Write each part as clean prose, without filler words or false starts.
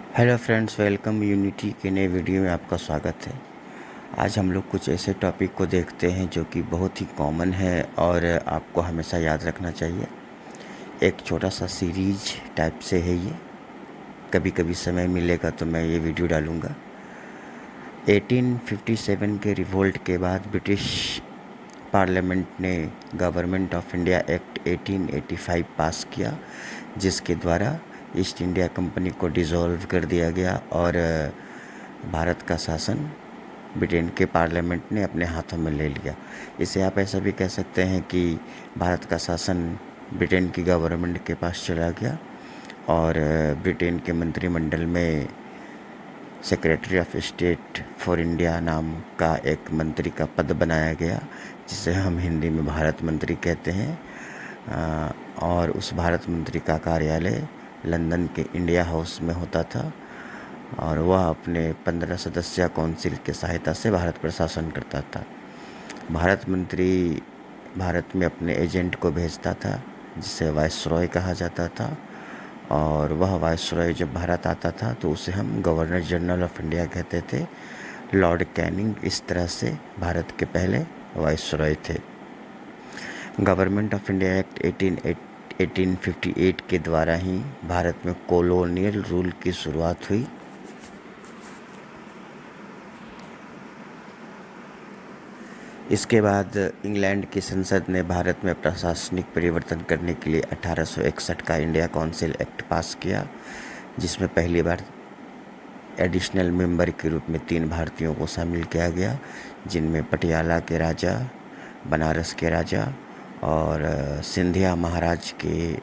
Hello friends, welcome unity के नए video में आपका स्वागत है। आज हम लोग कुछ ऐसे टॉपिक को देखते हैं जो कि बहुत ही कॉमन है और आपको हमेशा याद रखना चाहिए। एक छोटा सा सीरीज टाइप से है ये। कभी कभी समय मिलेगा तो मैं ये वीडियो डालूँगा। 1857 के रिवोल्ट के बाद ब्रिटिश पार्लियामेंट ने गवर्नमेंट ऑफ इंडिया एक्ट 1885 पास किया, जिसके द्वारा ईस्ट इंडिया कंपनी को डिसॉल्व कर दिया गया और भारत का शासन ब्रिटेन के पार्लियामेंट ने अपने हाथों में ले लिया। इसे आप ऐसा भी कह सकते हैं कि भारत का शासन ब्रिटेन की गवर्नमेंट के पास चला गया और ब्रिटेन के मंत्रिमंडल में secretary of state for India नाम का एक मंत्री का पद बनाया गया, जिसे हम हिंदी में भारत मंत्री कहते हैं। और उस भारत मंत्री का कार्यालय लंदन के इंडिया हाउस में होता था और वह अपने 15 सदस्यीय काउंसिल की सहायता से भारत पर शासन करता था। भारत मंत्री भारत में अपने एजेंट को भेजता था, जिसे वायसरॉय कहा जाता था, और वह वायसरॉय जब भारत आता था तो उसे हम गवर्नर जनरल ऑफ इंडिया कहते थे। लॉर्ड कैनिंग इस तरह से भारत के पहले वायसरॉय थे। गवर्नमेंट ऑफ इंडिया एक्ट 1858 के द्वारा ही भारत में कॉलोनियल रूल की शुरुआत हुई। इसके बाद इंग्लैंड की संसद ने भारत में प्रशासनिक परिवर्तन करने के लिए 1861 का इंडिया काउंसिल एक्ट पास किया, जिसमें पहली बार एडिशनल मेंबर के रूप में 3 भारतीयों को शामिल किया गया, जिनमें पटियाला के राजा, बनारस के राजा और सिंधिया महाराज के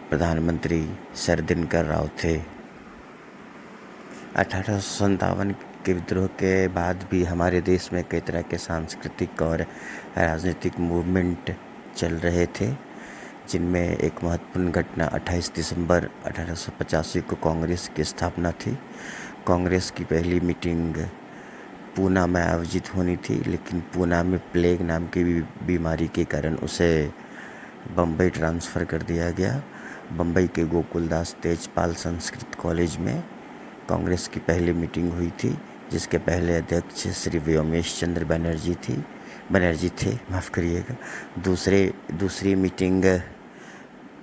प्रधानमंत्री सर दिनकर राव थे। 1857 के विद्रोह के बाद भी हमारे देश में कई तरह के सांस्कृतिक और राजनीतिक मूवमेंट चल रहे थे, जिनमें एक महत्वपूर्ण घटना 28 दिसंबर 1885 को कांग्रेस की स्थापना थी। कांग्रेस की पहली मीटिंग पूना में आयोजित होनी थी, लेकिन पूना में प्लेग नाम की बीमारी के कारण उसे बम्बई ट्रांसफ़र कर दिया गया। बम्बई के गोकुलदास तेजपाल संस्कृत कॉलेज में कांग्रेस की पहली मीटिंग हुई थी, जिसके पहले अध्यक्ष श्री व्योमेश चंद्र बनर्जी थे, माफ़ करिएगा। दूसरी मीटिंग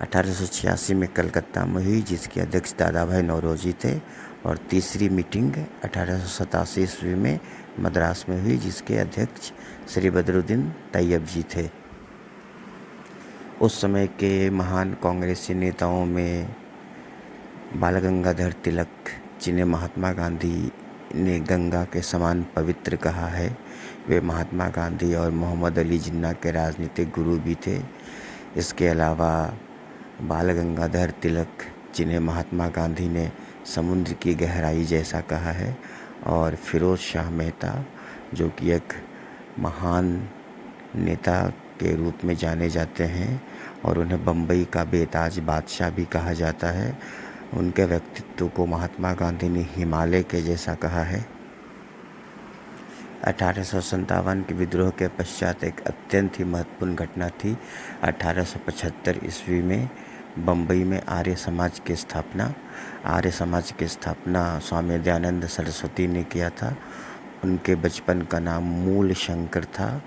1886 में कलकत्ता में हुई, जिसके अध्यक्ष दादा भाई नौरोजी थे, और तीसरी मीटिंग 1887 ईस्वी में मद्रास में हुई, जिसके अध्यक्ष श्री बदरुद्दीन तैयब जी थे। उस समय के महान कांग्रेसी नेताओं में बाल गंगाधर तिलक, जिन्हें महात्मा गांधी ने गंगा के समान पवित्र कहा है, वे महात्मा गांधी और मोहम्मद अली जिन्ना के राजनीतिक गुरु भी थे। इसके अलावा बाल गंगाधर तिलक, जिन्हें महात्मा गांधी ने समुद्र की गहराई जैसा कहा है, और फिरोज शाह मेहता, जो कि एक महान नेता के रूप में जाने जाते हैं और उन्हें बम्बई का बेताज बादशाह भी कहा जाता है। उनके व्यक्तित्व को महात्मा गांधी ने हिमालय के जैसा कहा है। 1857 के विद्रोह के पश्चात एक अत्यंत ही महत्वपूर्ण घटना थी। 1875 ईस्वी में बम्बई में आर्य समाज की स्थापना स्वामी दयानंद सरस्वती ने किया था। उनके बचपन का नाम मूल शंकर था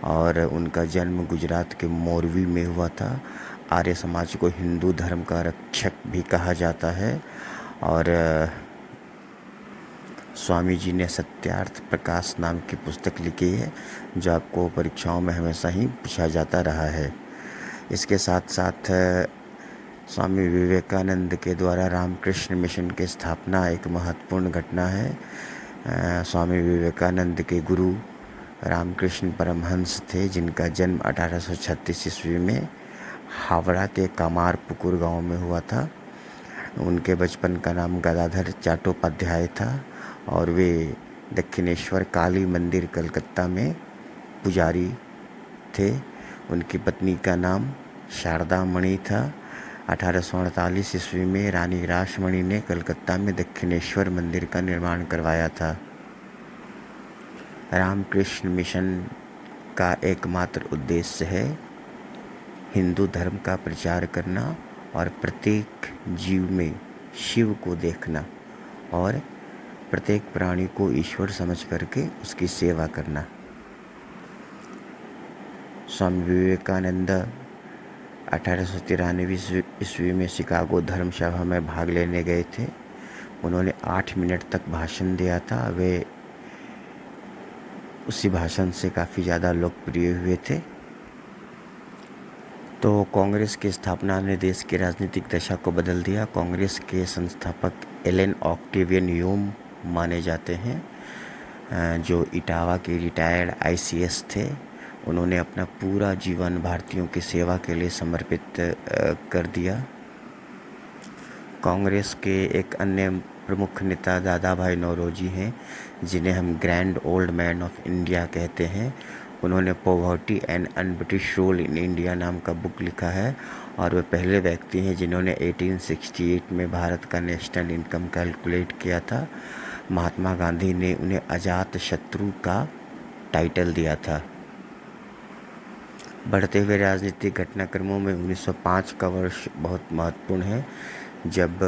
और उनका जन्म गुजरात के मोरवी में हुआ था। आर्य समाज को हिंदू धर्म का रक्षक भी कहा जाता है और स्वामी जी ने सत्यार्थ प्रकाश नाम की पुस्तक लिखी है, जो आपको परीक्षाओं में हमेशा ही पूछा जाता रहा है। इसके साथ साथ स्वामी विवेकानंद के द्वारा रामकृष्ण मिशन की स्थापना एक महत्वपूर्ण घटना है। स्वामी विवेकानंद के गुरु रामकृष्ण परमहंस थे, जिनका जन्म 1836 ईस्वी में हावड़ा के कामारपुकुर गांव में हुआ था। उनके बचपन का नाम गदाधर चट्टोपाध्याय था और वे दक्षिणेश्वर काली मंदिर कलकत्ता में पुजारी थे। उनकी पत्नी का नाम शारदा मणि था। 1848 ईस्वी में रानी रासमणि ने कलकत्ता में दक्षिणेश्वर मंदिर का निर्माण करवाया था। रामकृष्ण मिशन का एकमात्र उद्देश्य है हिंदू धर्म का प्रचार करना और प्रत्येक जीव में शिव को देखना और प्रत्येक प्राणी को ईश्वर समझ करके उसकी सेवा करना। स्वामी विवेकानंद 1893 ईस्वी में शिकागो धर्म सभा में भाग लेने गए थे। उन्होंने 8 मिनट तक भाषण दिया था। वे उसी भाषण से काफ़ी ज़्यादा लोकप्रिय हुए थे। तो कांग्रेस की स्थापना ने देश की राजनीतिक दशा को बदल दिया। कांग्रेस के संस्थापक एलन ऑक्टेवियन ह्यूम माने जाते हैं, जो इटावा के रिटायर्ड ICS थे। उन्होंने अपना पूरा जीवन भारतीयों की सेवा के लिए समर्पित कर दिया। कांग्रेस के एक अन्य प्रमुख नेता दादा भाई नौरोजी हैं, जिन्हें हम grand old man of India कहते हैं। उन्होंने poverty and un-British rule in India नाम का बुक लिखा है और वे पहले व्यक्ति हैं जिन्होंने 1868 में भारत का नेशनल इनकम कैलकुलेट किया था। महात्मा गांधी ने उन्हें अजात शत्रु का टाइटल दिया था। बढ़ते हुए राजनीतिक घटनाक्रमों में 1905 का वर्ष बहुत महत्वपूर्ण है, जब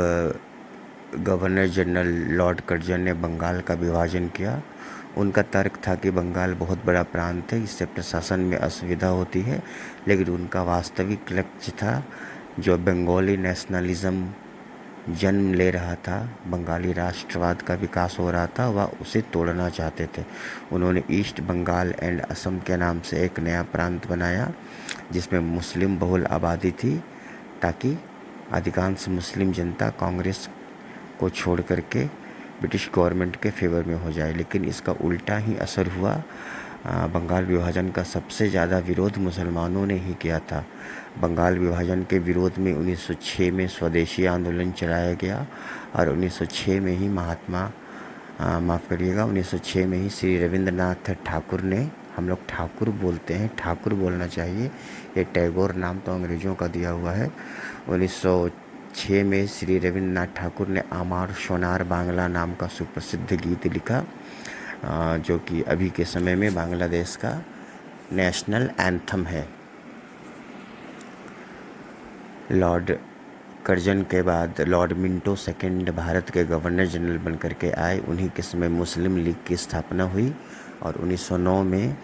गवर्नर जनरल लॉर्ड कर्जन ने बंगाल का विभाजन किया। उनका तर्क था कि बंगाल बहुत बड़ा प्रांत है, इससे प्रशासन में असुविधा होती है, लेकिन उनका वास्तविक लक्ष्य था जो बंगाली नेशनलिज्म जन्म ले रहा था, बंगाली राष्ट्रवाद का विकास हो रहा था, वह उसे तोड़ना चाहते थे। उन्होंने ईस्ट बंगाल एंड असम के नाम से एक नया प्रांत बनाया जिसमें मुस्लिम बहुल आबादी थी, ताकि अधिकांश मुस्लिम जनता कांग्रेस को छोड़ करके ब्रिटिश गवर्नमेंट के फेवर में हो जाए। लेकिन इसका उल्टा ही असर हुआ। बंगाल विभाजन का सबसे ज़्यादा विरोध मुसलमानों ने ही किया था। बंगाल विभाजन के विरोध में 1906 में स्वदेशी आंदोलन चलाया गया और 1906 में ही 1906 में ही श्री रविंद्रनाथ ठाकुर ने, हम लोग ठाकुर बोलते हैं, ठाकुर बोलना चाहिए, ये टैगोर नाम तो अंग्रेज़ों का दिया हुआ है। 1906 में श्री रविंद्रनाथ ठाकुर ने आमार सोनार बांग्ला नाम का सुप्रसिद्ध गीत लिखा, जो कि अभी के समय में बांग्लादेश का नेशनल एंथम है। लॉर्ड कर्जन के बाद लॉर्ड मिंटो सेकंड भारत के गवर्नर जनरल बनकर के आए। उन्हीं के समय मुस्लिम लीग की स्थापना हुई और 1909 में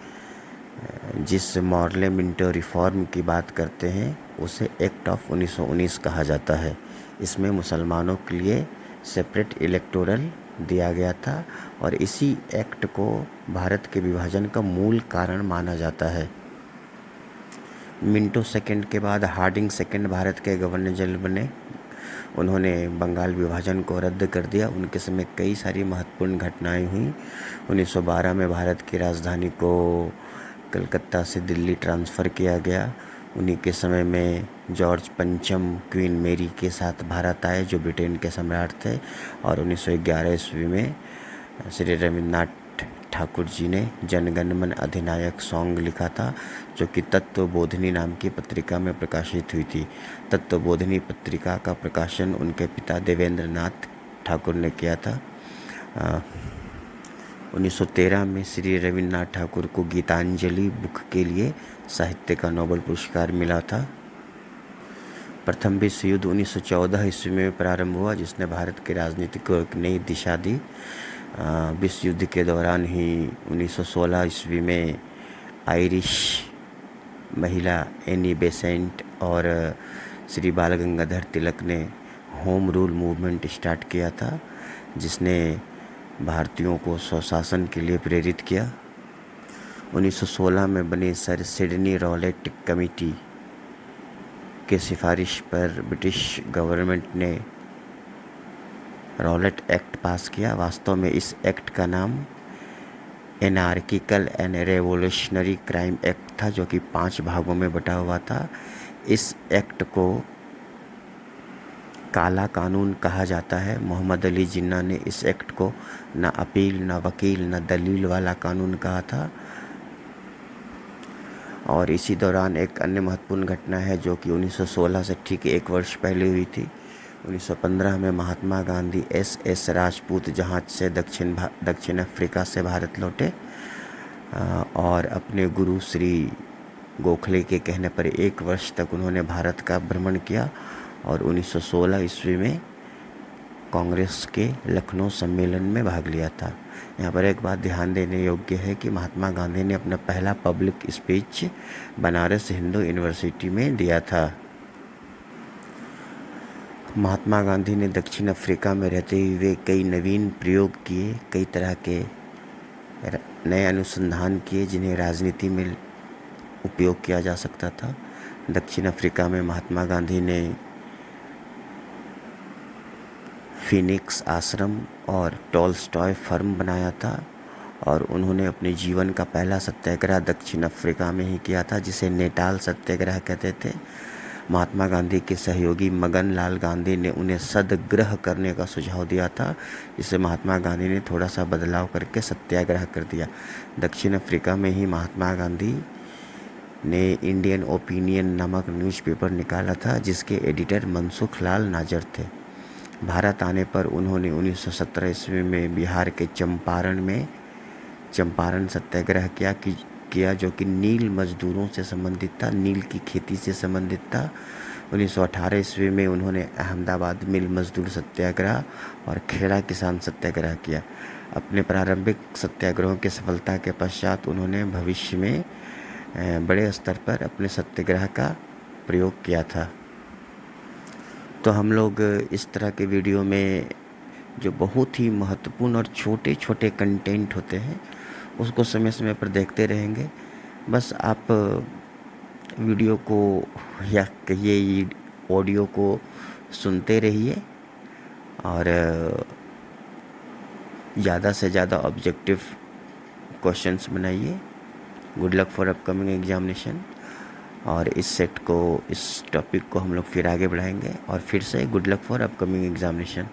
जिस मॉर्ले मिंटो रिफॉर्म की बात करते हैं उसे एक्ट ऑफ 1919 कहा जाता है। इसमें मुसलमानों के लिए सेपरेट इलेक्टोरल दिया गया था और इसी एक्ट को भारत के विभाजन का मूल कारण माना जाता है। मिंटो सेकंड के बाद हार्डिंग सेकंड भारत के गवर्नर जनरल बने। उन्होंने बंगाल विभाजन को रद्द कर दिया। उनके समय कई सारी महत्वपूर्ण घटनाएं हुई। 1912 में भारत की राजधानी को कलकत्ता से दिल्ली ट्रांसफ़र किया गया। उन्हीं के समय में जॉर्ज पंचम क्वीन मेरी के साथ भारत आए, जो ब्रिटेन के सम्राट थे, और 1911 ईस्वी में श्री रविंद्रनाथ ठाकुर जी ने जनगणमन अधिनायक सॉन्ग लिखा था, जो कि तत्वबोधिनी नाम की पत्रिका में प्रकाशित हुई थी। तत्वबोधिनी पत्रिका का प्रकाशन उनके पिता देवेंद्र नाथ ठाकुर ने किया था। 1913 में श्री रविन्द्रनाथ ठाकुर को गीतांजलि बुक के लिए साहित्य का नोबेल पुरस्कार मिला था। प्रथम विश्व युद्ध 1914 ईस्वी में प्रारंभ हुआ, जिसने भारत की राजनीति को एक नई दिशा दी। विश्व युद्ध के दौरान ही 1916 ईस्वी में आयरिश महिला एनी बेसेंट और श्री बाल गंगाधर तिलक ने होम रूल मूवमेंट स्टार्ट किया था, जिसने भारतीयों को स्वशासन के लिए प्रेरित किया। 1916 में बने सर सिडनी रॉलेट कमेटी के सिफारिश पर ब्रिटिश गवर्नमेंट ने रॉलेट एक्ट पास किया। वास्तव में इस एक्ट का नाम anarchical and revolutionary crime act था, जो कि 5 भागों में बटा हुआ था। इस एक्ट को काला कानून कहा जाता है। मोहम्मद अली जिन्ना ने इस एक्ट को न अपील, न वकील, न दलील वाला कानून कहा था। और इसी दौरान एक अन्य महत्वपूर्ण घटना है, जो कि 1916 से ठीक 1 वर्ष पहले हुई थी। 1915 में महात्मा गांधी SS राजपूत जहाज से दक्षिण अफ्रीका से भारत लौटे और अपने गुरु श्री गोखले के कहने पर 1 वर्ष तक उन्होंने भारत का भ्रमण किया और 1916 ईस्वी में कांग्रेस के लखनऊ सम्मेलन में भाग लिया था। यहाँ पर एक बात ध्यान देने योग्य है कि महात्मा गांधी ने अपना पहला public speech Banaras Hindu university में दिया था। महात्मा गांधी ने दक्षिण अफ्रीका में रहते हुए कई नवीन प्रयोग किए, कई तरह के नए अनुसंधान किए जिन्हें राजनीति में उपयोग किया जा सकता था। दक्षिण अफ्रीका में महात्मा गांधी ने फिनिक्स आश्रम और टॉलस्टॉय फर्म बनाया था और उन्होंने अपने जीवन का पहला सत्याग्रह दक्षिण अफ्रीका में ही किया था, जिसे नेटाल सत्याग्रह कहते थे। महात्मा गांधी के सहयोगी मगन लाल गांधी ने उन्हें सत्याग्रह करने का सुझाव दिया था, जिसे महात्मा गांधी ने थोड़ा सा बदलाव करके सत्याग्रह कर दिया। दक्षिण अफ्रीका में ही महात्मा गांधी ने इंडियन ओपिनियन नामक न्यूज़पेपर निकाला था, जिसके एडिटर मनसुख लाल नाजर थे। भारत आने पर उन्होंने 1917 ईस्वी में बिहार के चंपारण में चंपारण सत्याग्रह किया जो कि नील मजदूरों से संबंधित था, नील की खेती से संबंधित था। 1918 ईस्वी में उन्होंने अहमदाबाद मिल मजदूर सत्याग्रह और खेड़ा किसान सत्याग्रह किया। अपने प्रारंभिक सत्याग्रहों की सफलता के पश्चात उन्होंने भविष्य में बड़े स्तर पर अपने सत्याग्रह का प्रयोग किया था। तो हम लोग इस तरह के वीडियो में जो बहुत ही महत्वपूर्ण और छोटे छोटे कंटेंट होते हैं उसको समय समय पर देखते रहेंगे। बस आप वीडियो को या कहिए ऑडियो को सुनते रहिए और ज़्यादा से ज़्यादा ऑब्जेक्टिव क्वेश्चंस बनाइए। Good luck for upcoming examination. और इस टॉपिक को हम लोग फिर आगे बढ़ाएंगे और फिर से good luck for upcoming examination.